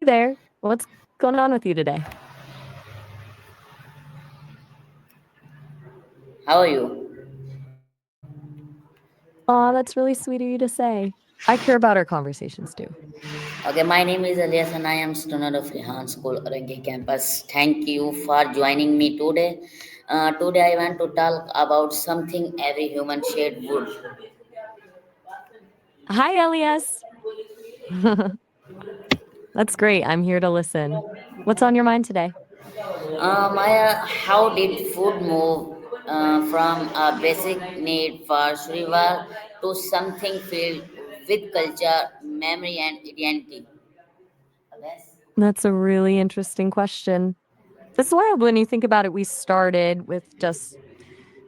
there. What's going on with you today? How are you? Aw, that's really sweet of you to say. I care about our conversations too. Okay, my name is Elias and I am student of Rehan School, Orange campus. Thank you for joining me today. Today I want to talk about something every human should would. Hi, Elias. That's great. I'm here to listen. What's on your mind today? Maya, how did food move from a basic need for survival to something filled with culture, memory, and identity? That's a really interesting question. It's wild when you think about it. We started with just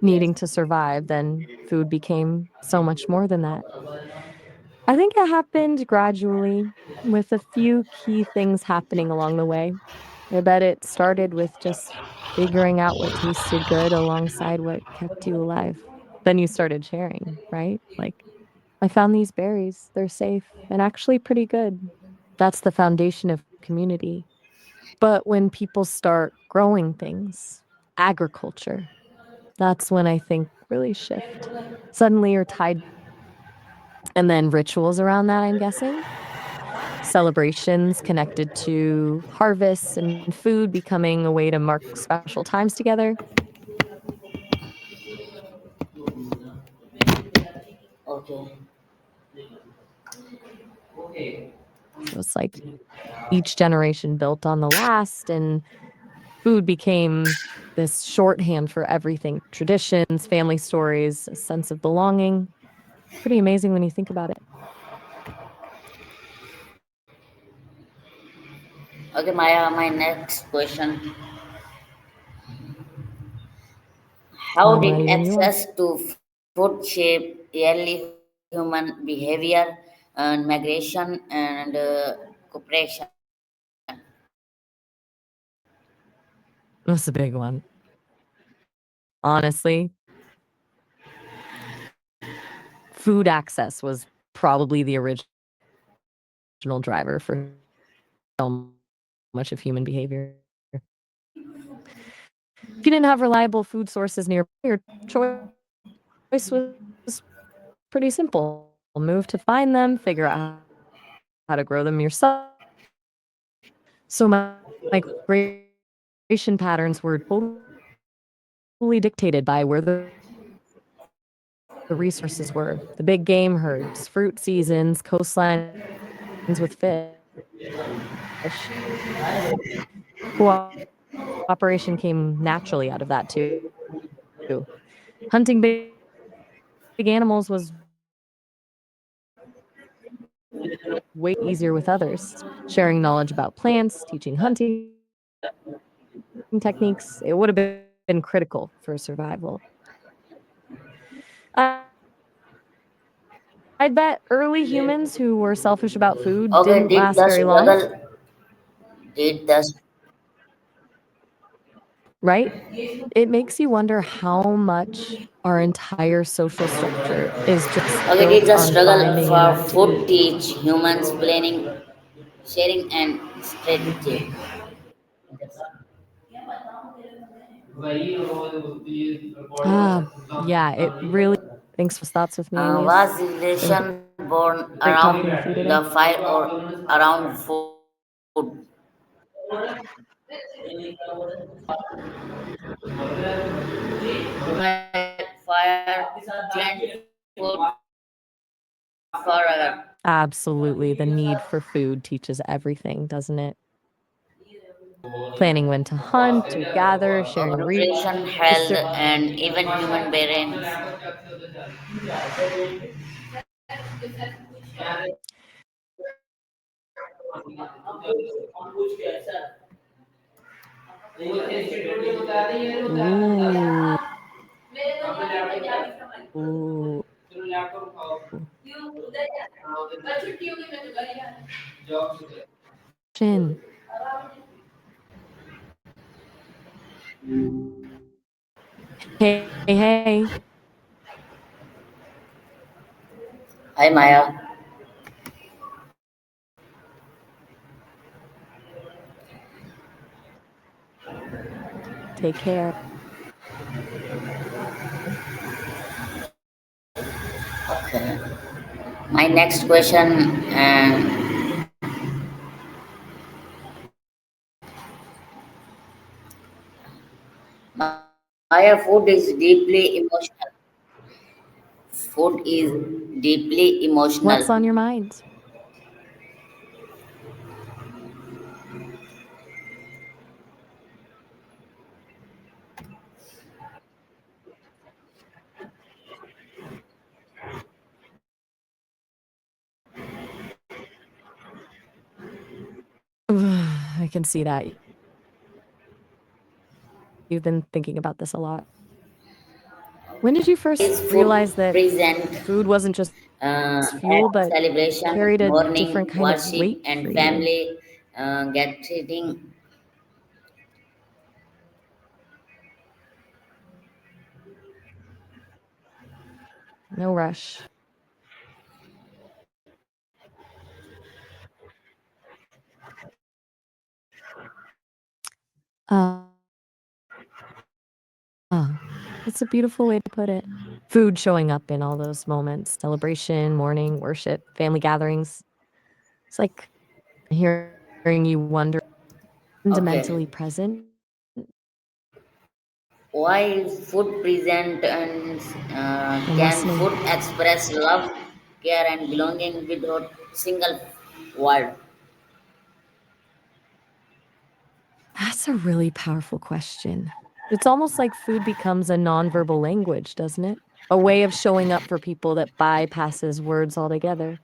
needing to survive, then food became so much more than that. I think it happened gradually with a few key things happening along the way. I bet it started with just figuring out what tasted good alongside what kept you alive. Then you started sharing, right? Like, I found these berries. They're safe and actually pretty good. That's the foundation of community. But when people start growing things, agriculture, that's when I think really shift. Suddenly you're tied, and then rituals around that, I'm guessing. Celebrations connected to harvests and food becoming a way to mark special times together. Okay. So it's like each generation built on the last, and food became this shorthand for everything: traditions, family stories, a sense of belonging. Pretty amazing when you think about it. Okay, Maya, my next question. How I'm did ready when you are. access to food shape early human behavior and migration and cooperation? That's a big one. Honestly, food access was probably the original driver for so much of human behavior. If you didn't have reliable food sources nearby, your choice was pretty simple. Move to find them, figure out how to grow them yourself. So migration patterns were totally dictated by where the resources were. The big game herds, fruit seasons, coastlines with fish. Cooperation came naturally out of that too. Hunting big animals was way easier with others. Sharing knowledge about plants, teaching hunting techniques. It would have been critical for survival. I'd bet early humans who were selfish about food Okay, didn't last very long, did the right? It makes you wonder how much our entire social structure is just okay did built the on struggle finding for enough to food eat. teach humans planning, sharing, and strategy? Ah, yeah, it really. Thanks for thoughts with me, Was Elias. It's been civilization born great around talking with you the today. fire or around food? Fire, plant food forever. Absolutely. The need for food teaches everything, doesn't it? Planning when to hunt or gather, sharing Nutrition, health, research. and even human brains. Ooh. Chin. Hey, hey. Hi Maya. Take care. Okay. My next question, Maya, food is deeply emotional. Food is deeply What's emotional. on your mind? I can see that. You've been thinking about this a lot. When did you first Is food realize that present food wasn't just fuel, at but celebration, carried a different mourning, kind of worship, weight for and you? family gathering? No rush. Uh, that's a beautiful way to put it. Food showing up in all those moments celebration, mourning, worship, family gatherings. It's like hearing you wonder, Okay. fundamentally present Why is food present, and and can listening. food express love, care, and belonging without single word? That's a really powerful question. It's almost like food becomes a nonverbal language, doesn't it? A way of showing up for people that bypasses words altogether.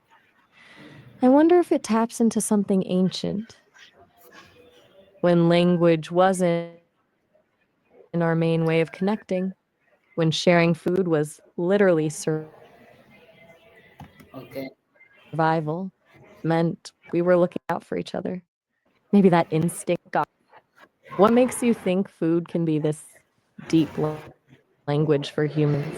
I wonder if it taps into something ancient when language wasn't in our main way of connecting, when sharing food was literally Okay. survival, meant we were looking out for each other. Maybe that instinct got. What makes you think food can be this deep language for humans?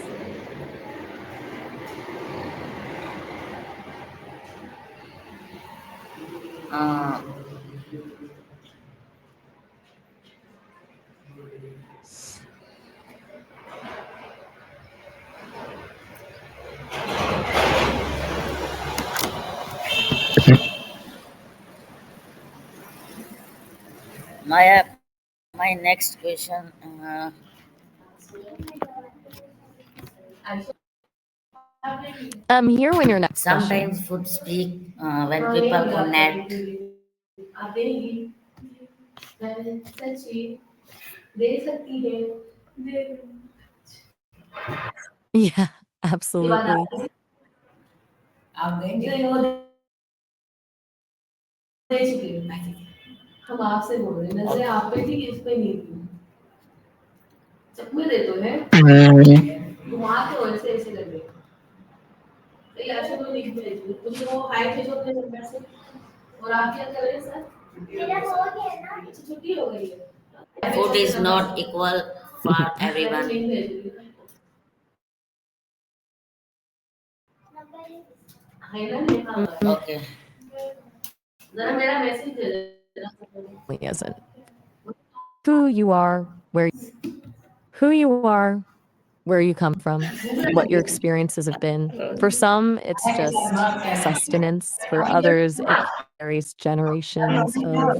Uh, my next question. I'm here when your next question. Sometimes food speak when people connect. Yeah, absolutely. Food is not equal for everyone. Mm, Okay. it isn't. Who you are, who you are, where you come from, what your experiences have been. For some, it's just sustenance. For others, it carries generations of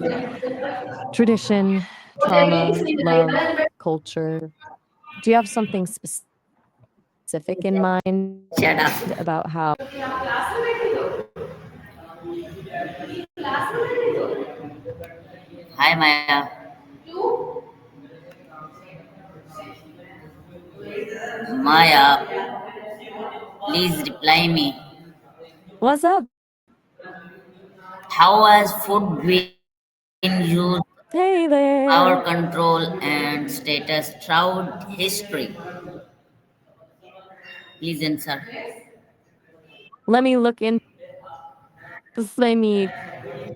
tradition, trauma, love, culture. Do you have something specific in mind Shut up. about how Hi, Maya. Maya, please reply me. what's up? How has food been used Hey power there. control and status throughout history? Please answer. Let me look in. This made me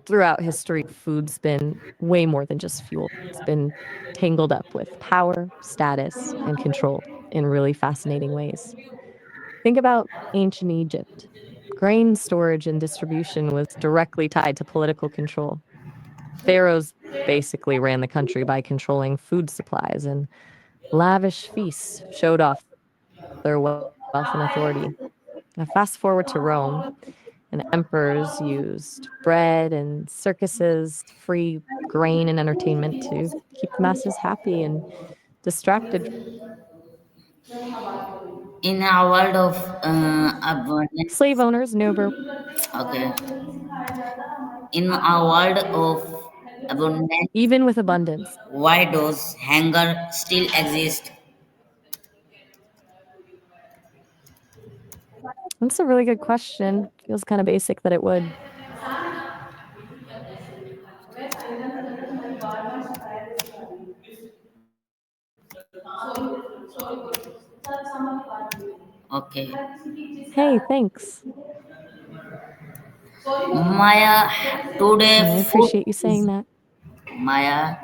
throughout history, food's been way more than just fuel. It's been tangled up with power, status, and control in really fascinating ways. Think about ancient Egypt. Grain storage and distribution was directly tied to political control. Pharaohs basically ran the country by controlling food supplies, and lavish feasts showed off their wealth and authority. Now, fast forward to Rome, and emperors used bread and circuses, free grain and entertainment to keep the masses happy and distracted from In a world of slave abundance, owners. No, okay, in a world of abundance, even with abundance. why does hunger still exist? That's a really good question. Feels kind of basic that it would. Okay, Hey, thanks. Maya, today I food appreciate you saying is that. Maya.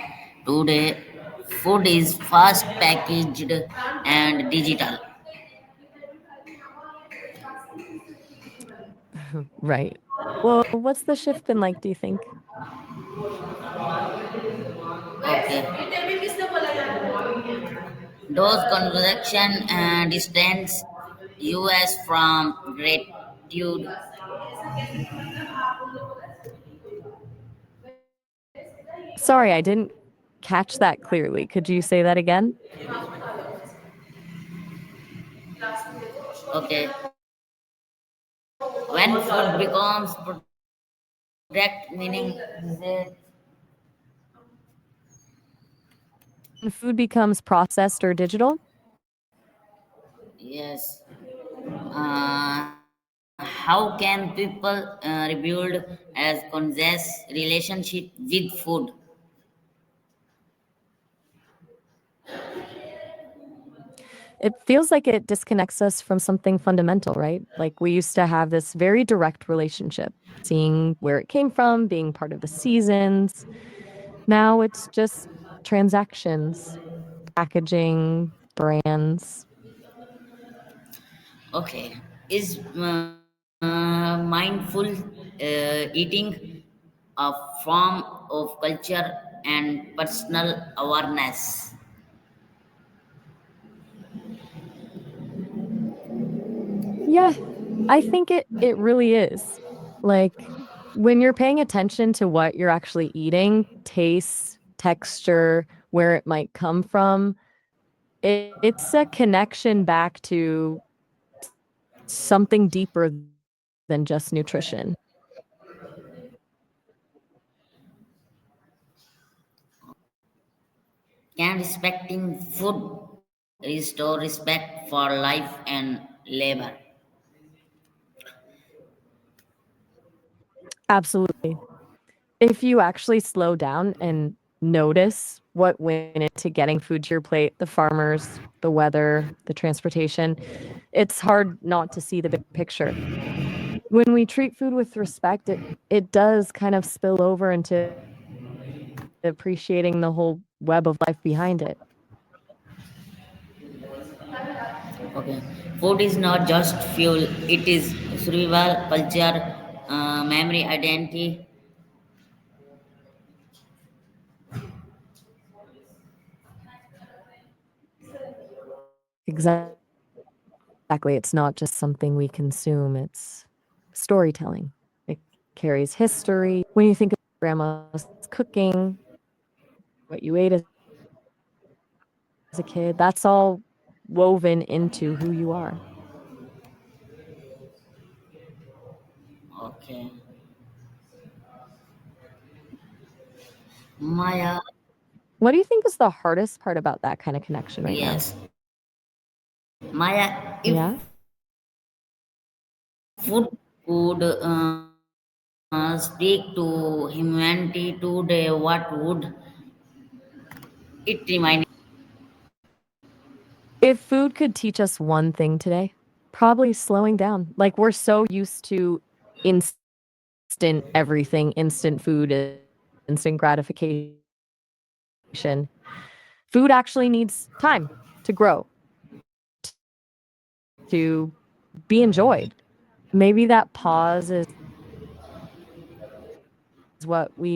Today food is fast packaged and digital. Right. Well, what's the shift been like, do you think? Okay, those conversation distance US from gratitude. Sorry, I didn't catch that clearly. Could you say that again? Okay, when food becomes product, meaning they, When food becomes processed or digital? yes. How can people rebuild as conscious relationship with food? It feels like it disconnects us from something fundamental, right? Like we used to have this very direct relationship, seeing where it came from, being part of the seasons. Now it's just transactions, packaging, brands. Okay, is mindful eating a form of culture and personal awareness? Yeah, I think it really is. Like when you're paying attention to what you're actually eating, taste, texture, where it might come from, it's a connection back to something deeper than just nutrition. Can respecting food restore respect for life and labor? Absolutely. If you actually slow down and notice what went into getting food to your plate, the farmers, the weather, the transportation, it's hard not to see the big picture. When we treat food with respect, it does kind of spill over into appreciating the whole web of life behind it. Okay, food is not just fuel; it is survival, culture, memory, identity. Exactly. It's not just something we consume, it's storytelling. It carries history. When you think of grandma's cooking, what you ate as a kid, that's all woven into who you are. Okay, Maya. What do you think is the hardest part about that kind of connection right now? Yes, Maya. If Yeah? food could speak to humanity today, what would it remind? If food could teach us one thing today, probably slowing down. Like we're so used to instant everything, instant food, instant gratification. Food actually needs time to grow, to be enjoyed. Maybe that pause is what we